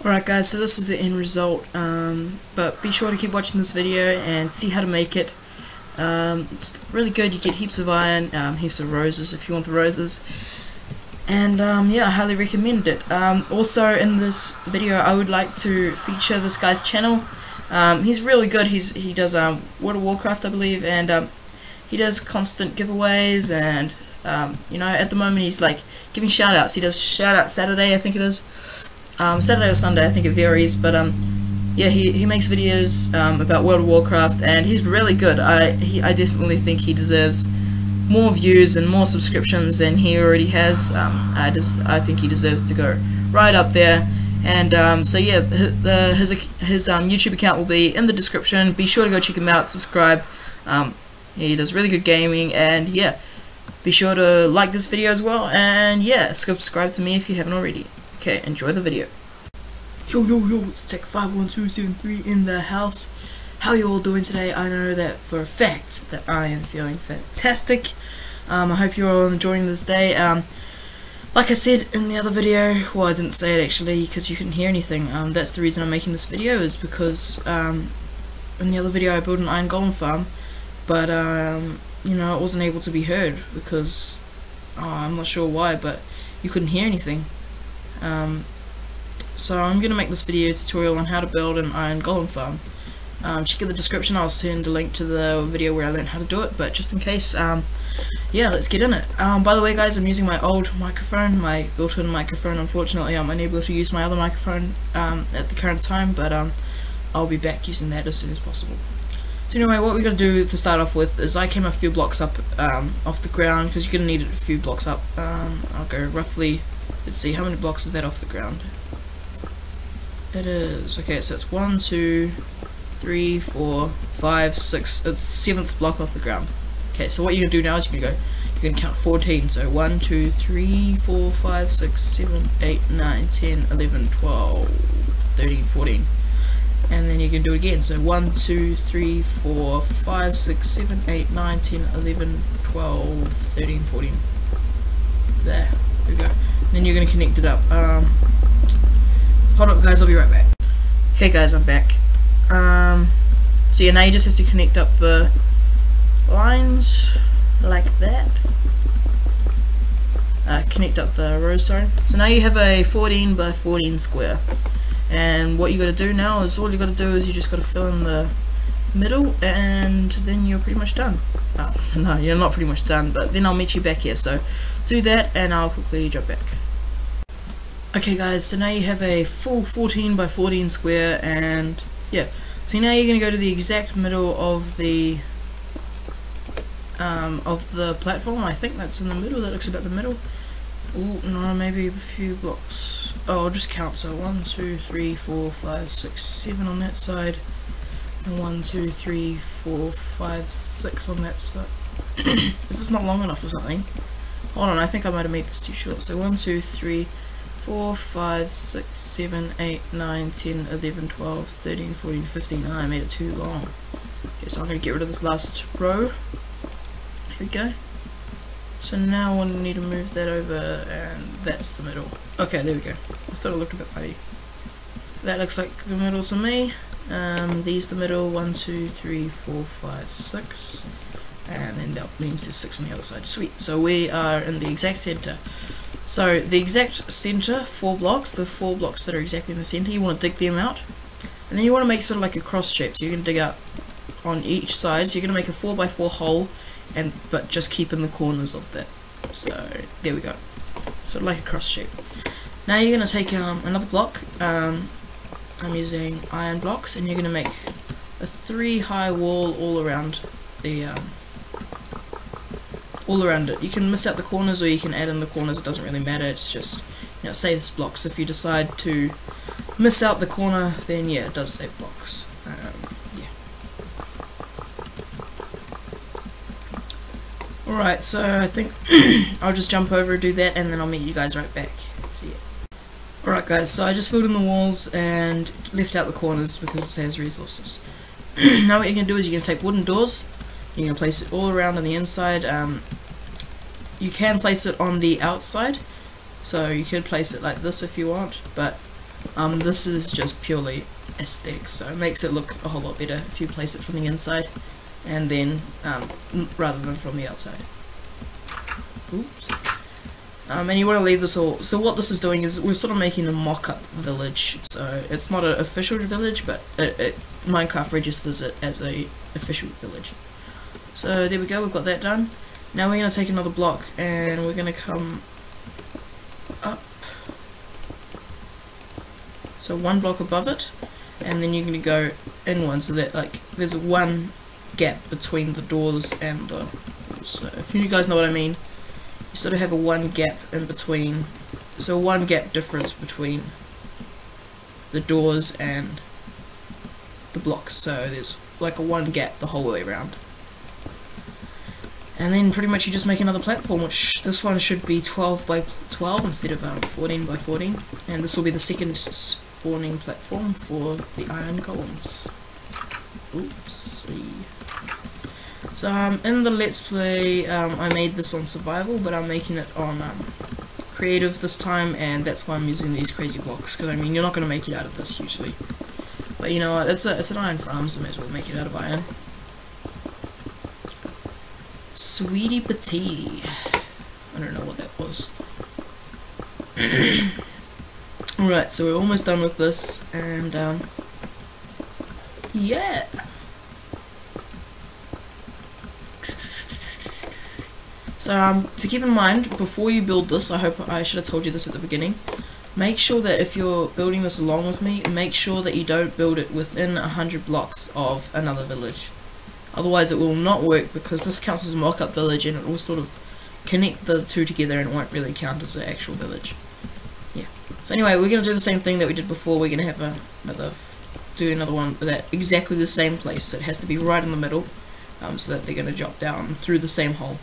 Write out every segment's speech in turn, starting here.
Alright guys, so this is the end result, but be sure to keep watching this video and see how to make it. It's really good. You get heaps of iron, heaps of roses if you want the roses, and yeah, I highly recommend it. Also in this video I would like to feature this guy's channel. He's really good. He does World of Warcraft, I believe, and he does constant giveaways, and you know, at the moment he's like giving shoutouts. He does shoutout Saturday, I think it is. Saturday or Sunday, I think it varies, but yeah, he makes videos about World of Warcraft, and he's really good. I definitely think he deserves more views and more subscriptions than he already has. I think he deserves to go right up there. And so yeah, his YouTube account will be in the description. Be sure to go check him out, subscribe. He does really good gaming, and yeah, be sure to like this video as well, and yeah, subscribe to me if you haven't already. Okay, enjoy the video. Yo, it's Tech51273 in the house. How you all doing today? I know that for a fact that I am feeling fantastic. I hope you're all enjoying this day. Like I said in the other video, well, I didn't say it actually because you couldn't hear anything. That's the reason I'm making this video, is because in the other video I built an iron golem farm, but you know, it wasn't able to be heard because I'm not sure why, but you couldn't hear anything. So I'm going to make this video tutorial on how to build an iron golem farm. Check in the description, I'll send a link to the video where I learned how to do it, but just in case, yeah, let's get in it. By the way guys, I'm using my old microphone, my built-in microphone. Unfortunately I'm unable to use my other microphone at the current time, but I'll be back using that as soon as possible. So anyway, what we're going to do to start off with is I came a few blocks up off the ground, because you're going to need it a few blocks up. I'll go roughly, let's see, how many blocks is that off the ground? It is, okay, so it's 1, 2, 3, 4, 5, 6, it's the 7th block off the ground. Okay, so what you're going to do now is you're going to count 14, so 1, 2, 3, 4, 5, 6, 7, 8, 9, 10, 11, 12, 13, 14. And then you can do it again, so 1, 2, 3, 4, 5, 6, 7, 8, 9, 10, 11, 12, 13, 14. There we go. Then you're going to connect it up. Hold up guys, I'll be right back. Okay guys, I'm back. So yeah, now you just have to connect up the lines like that. Connect up the rows, sorry. So now you have a 14 by 14 square. And what you got to do now is, all you got to do is you just got to fill in the middle, and then you're pretty much done. No, you're not pretty much done, but then I'll meet you back here. So do that and I'll quickly jump back. Okay guys, so now you have a full 14 by 14 square, and yeah, so now you're going to go to the exact middle of the platform. I think that's in the middle, that looks about the middle. Ooh, no, maybe a few blocks. Oh, I'll just count, so 1, 2, 3, 4, 5, 6, 7 on that side, and 1, 2, 3, 4, 5, 6 on that side. Is this not long enough or something? Hold on, I think I might have made this too short. So 1, 2, 3, 4, 5, 6, 7, 8, 9, 10, 11, 12, 13, 14, 15. I made it too long. Okay, so I'm going to get rid of this last row. Here we go. So now I need to move that over, and that's the middle. Okay, there we go. I thought it looked a bit funny. That looks like the middle to me. These the middle, 1, 2, 3, 4, 5, 6. And then that means there's 6 on the other side. Sweet. So we are in the exact center. So the exact center, 4 blocks, the 4 blocks that are exactly in the center, you want to dig them out. And then you want to make sort of like a cross shape. So you're going to dig out on each side. So you're going to make a 4 by 4 hole, but just keep in the corners of that. So there we go. Sort of like a cross shape. Now you're going to take another block. I'm using iron blocks, and you're going to make a 3 high wall all around the it. You can miss out the corners or you can add in the corners, it doesn't really matter. It's just, you know, it saves blocks. If you decide to miss out the corner, then yeah, it does save blocks. Yeah. Alright, so I think I'll just jump over and do that, and then I'll meet you guys right back. So, yeah. Alright guys, so I just filled in the walls and left out the corners because it saves resources. Now what you're going to do is you're going to take wooden doors. You're going to place it all around on the inside. You can place it on the outside, so you could place it like this if you want, but This is just purely aesthetics, so it makes it look a whole lot better if you place it from the inside and then rather than from the outside. Oops. And you want to leave this all. So what this is doing is we're sort of making a mock-up village. So it's not an official village, but Minecraft registers it as a official village. So there we go. We've got that done. Now we're going to take another block and we're going to come up. So one block above it, and then you're going to go in one so that like there's one gap between the doors and the. So if you guys know what I mean. You sort of have a one gap in between, so one gap difference between the doors and the blocks, so there's like a one gap the whole way around. And then pretty much you just make another platform, which this one should be 12 by 12 instead of 14 by 14, and this will be the second spawning platform for the iron golems. Oopsie. So in the Let's Play, I made this on survival, but I'm making it on creative this time, and that's why I'm using these crazy blocks, because I mean, you're not going to make it out of this usually. But you know what, it's an iron farm, so I may as well make it out of iron. Sweetie patee. I don't know what that was. Alright, so we're almost done with this, and yeah. So to keep in mind, before you build this, I should have told you this at the beginning, make sure that if you're building this along with me, make sure that you don't build it within 100 blocks of another village. Otherwise it will not work, because this counts as a mock-up village and it will sort of connect the two together and it won't really count as an actual village. Yeah. So anyway, we're going to do the same thing that we did before. We're going to have do another one at exactly the same place. So it has to be right in the middle, so that they're going to drop down through the same hole.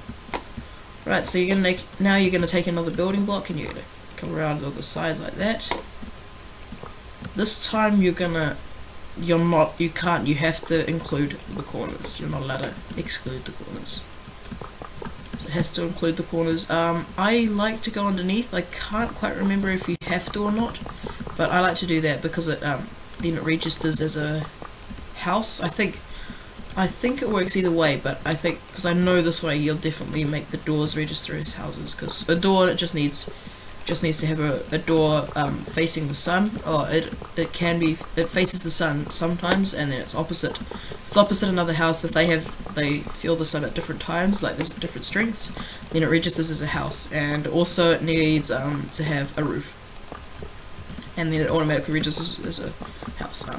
Right, so you're going to take another building block and you're going to come around on the sides like that. This time you have to include the corners. You're not allowed to exclude the corners. So it has to include the corners. I like to go underneath. I can't quite remember if you have to or not, but I like to do that because it then it registers as a house. I think it works either way, but I think, because I know this way, you'll definitely make the doors register as houses, because a door, it just needs to have a door facing the sun, or it faces the sun sometimes, and then it's opposite. If it's opposite another house, if they feel the sun at different times, like there's different strengths, then it registers as a house, and also it needs to have a roof, and then it automatically registers as a house.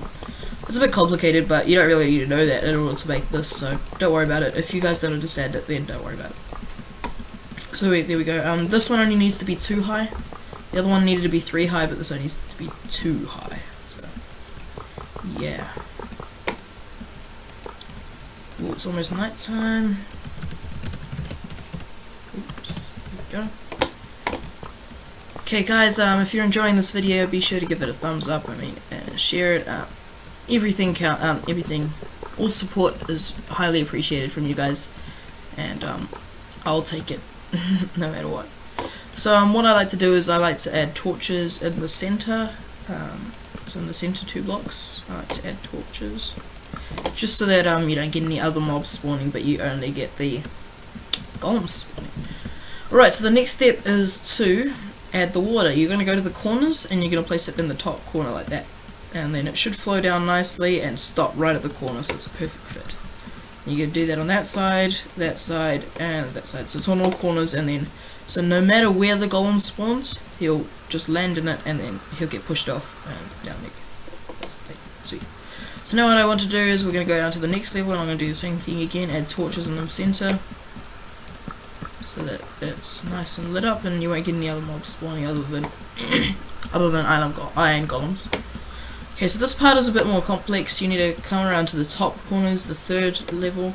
It's a bit complicated, but you don't really need to know that in order to make this, so don't worry about it. If you guys don't understand it, then don't worry about it. So there we go. This one only needs to be 2 high. The other one needed to be 3 high, but this one needs to be 2 high. So yeah. Ooh, it's almost night time. Oops. There we go. Okay, guys. If you're enjoying this video, be sure to give it a thumbs up. Share it. Everything all support is highly appreciated from you guys, and I'll take it no matter what. So what I like to do is I like to add torches in the center. So in the center 2 blocks, I like to add torches, just so that you don't get any other mobs spawning, but you only get the golems spawning. Alright, so the next step is to add the water. You're going to go to the corners and you're going to place it in the top corner like that. And then it should flow down nicely and stop right at the corner, so it's a perfect fit. You can do that on that side, and that side. So it's on all corners, and then so no matter where the golem spawns, he'll just land in it, and then he'll get pushed off and down there. That's the thing. Sweet. So now what I want to do is we're going to go down to the next level, and I'm going to do the same thing again. Add torches in the center, so that it's nice and lit up, and you won't get any other mobs spawning other than iron golems. Okay, so this part is a bit more complex. You need to come around to the top corners, the 3rd level,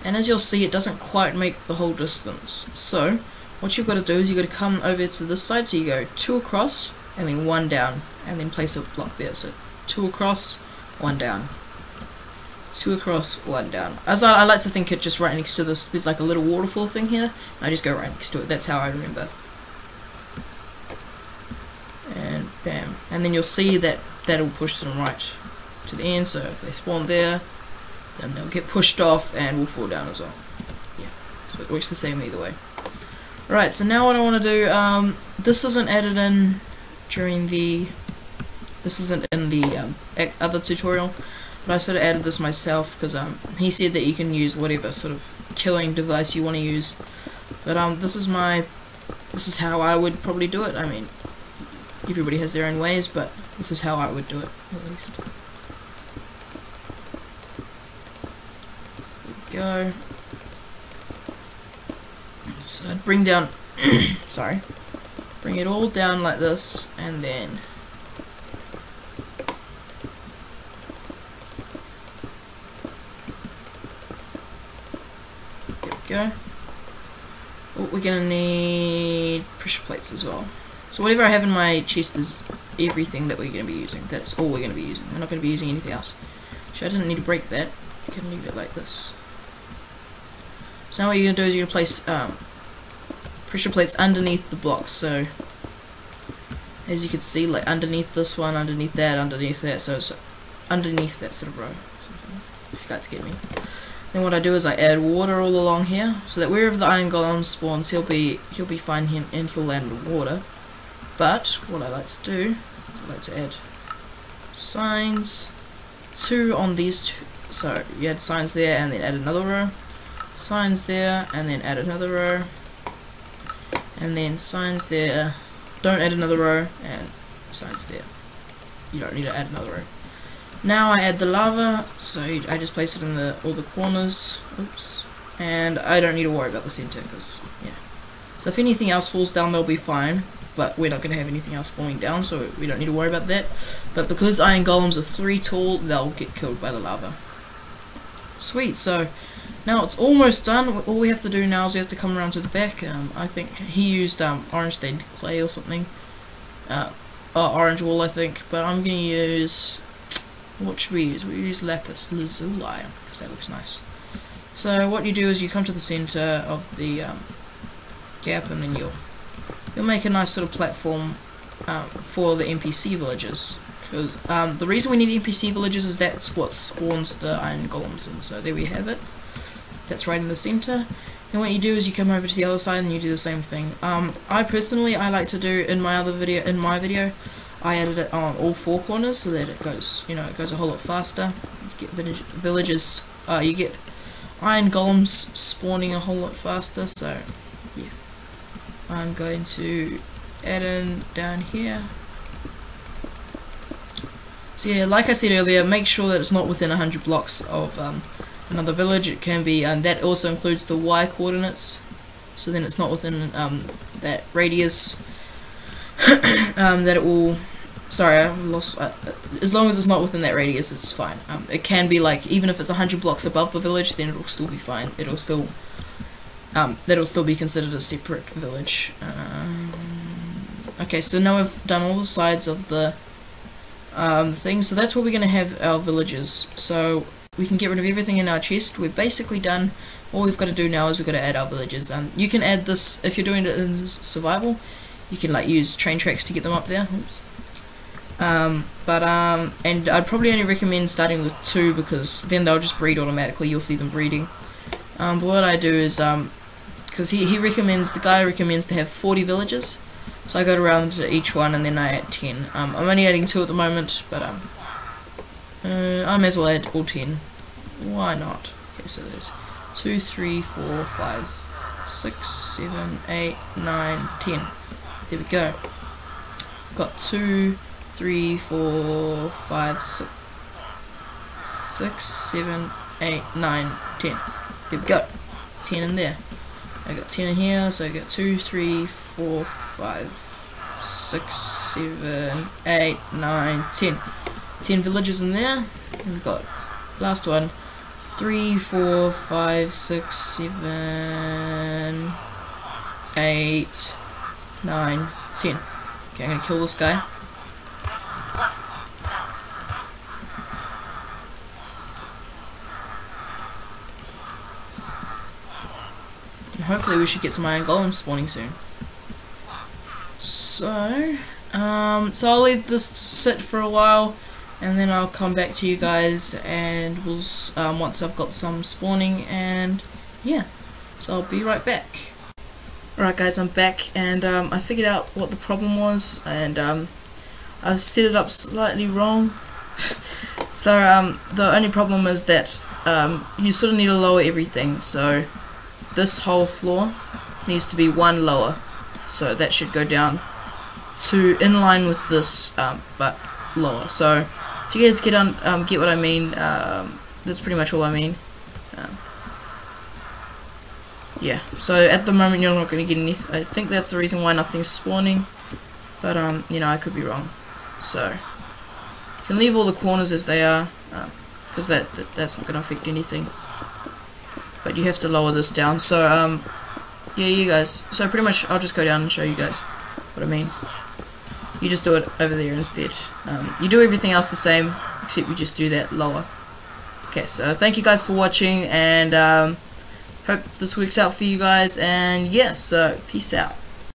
and as you'll see, it doesn't quite make the whole distance. So what you've got to do is you've got to come over to this side, so you go 2 across and then 1 down, and then place a block there. So 2 across, 1 down, 2 across, 1 down. As I like to think it just right next to this, there's like a little waterfall thing here, and I just go right next to it. That's how I remember. And bam, and then you'll see that that'll push them right to the end. So if they spawn there, then they'll get pushed off and will fall down as well. Yeah, so it works the same either way. Right, so now what I want to do, this isn't added in during the, this isn't in the other tutorial, but I sort of added this myself because he said that you can use whatever sort of killing device you want to use. But this is how I would probably do it. I mean, everybody has their own ways, but this is how I would do it, at least. There we go. So I'd bring down, sorry, bring it all down like this, and then there we go. Oh, we're gonna need pressure plates as well. So whatever I have in my chest is everything that we're gonna be using. That's all we're gonna be using. We're not gonna be using anything else. Actually, I didn't need to break that. I can leave it like this. So now what you're gonna do is you're gonna place pressure plates underneath the blocks. So as you can see, like underneath this one, underneath that, so it's underneath that sort of row. If you guys get me. Then what I do is I add water all along here, so that wherever the iron golem spawns, he'll be fine here and he'll land in water. But what I like to do, I like to add signs, 2 on these two. So you add signs there and then add another row, signs there and then add another row, and then signs there. Don't add another row, and signs there. You don't need to add another row. Now I add the lava, so I just place it in all the corners. Oops. And I don't need to worry about the center, because, yeah. So if anything else falls down, they'll be fine, but we're not going to have anything else falling down, so we don't need to worry about that. But because iron golems are 3 tall, they'll get killed by the lava. Sweet, so now it's almost done. All we have to do now is we have to come around to the back. I think he used orange stained clay or something. Orange wool, I think, but I'm going to use... What should we use? We use lapis lazuli because that looks nice. So what you do is you come to the center of the gap, and then you'll make a nice sort of platform for the NPC villages. Because the reason we need NPC villages is that's what spawns the iron golems in. So there we have it. That's right in the center. And what you do is you come over to the other side and you do the same thing. I personally like to do in my video. I added it on all 4 corners so that it goes, it goes a whole lot faster. You get villages, you get iron golems spawning a whole lot faster. So yeah, I'm going to add in down here. So yeah, like I said earlier, make sure that it's not within 100 blocks of another village. It can be, and that also includes the Y coordinates. So then it's not within that radius that it will. Sorry, I lost. As long as it's not within that radius, it's fine. It can be like, even if it's 100 blocks above the village, then it'll still be fine. It'll still, that'll still be considered a separate village. Okay, so now we've done all the sides of the thing. So that's where we're gonna have our villages. So we can get rid of everything in our chest. We're basically done. All we've got to do now is we've got to add our villages. You can add this if you're doing it in survival. You can like use train tracks to get them up there. Oops. And I'd probably only recommend starting with 2 because then they'll just breed automatically. You'll see them breeding. But what I do is, because the guy recommends to have 40 villages, so I go around to each one and then I add 10. I'm only adding 2 at the moment, but I may as well add all 10. Why not? Okay, so there's 2, 3, 4, 5, 6, 7, 8, 9, 10. There we go. Got 2, 3, 4, 5, 6, 7, 8, 9, 10. There we go. 10 in there. I got 10 in here, so I got 2, 3, 4, 5, 6, 7, 8, 9, 10. 10 villages in there. And we've got last one. 3, 4, 5, 6, 7, 8, 9, 10. Okay, I'm gonna kill this guy. And hopefully we should get some iron golems spawning soon. So, So I'll leave this to sit for a while, and then I'll come back to you guys, and we'll once I've got some spawning, and yeah, so I'll be right back. Alright guys, I'm back, and I figured out what the problem was, and I've set it up slightly wrong. So the only problem is that you sort of need to lower everything, so this whole floor needs to be one lower, so that should go down to in line with this, but lower. So if you guys get what I mean, that's pretty much all I mean. Yeah, so at the moment you're not going to get anything. I think that's the reason why nothing's spawning, but you know, I could be wrong. So you can leave all the corners as they are, because that's not going to affect anything, but you have to lower this down. So yeah, you guys, so pretty much I'll just go down and show you guys what I mean. You just do it over there instead. You do everything else the same, except you just do that lower. Okay, so thank you guys for watching, and hope this works out for you guys, and yeah, so peace out.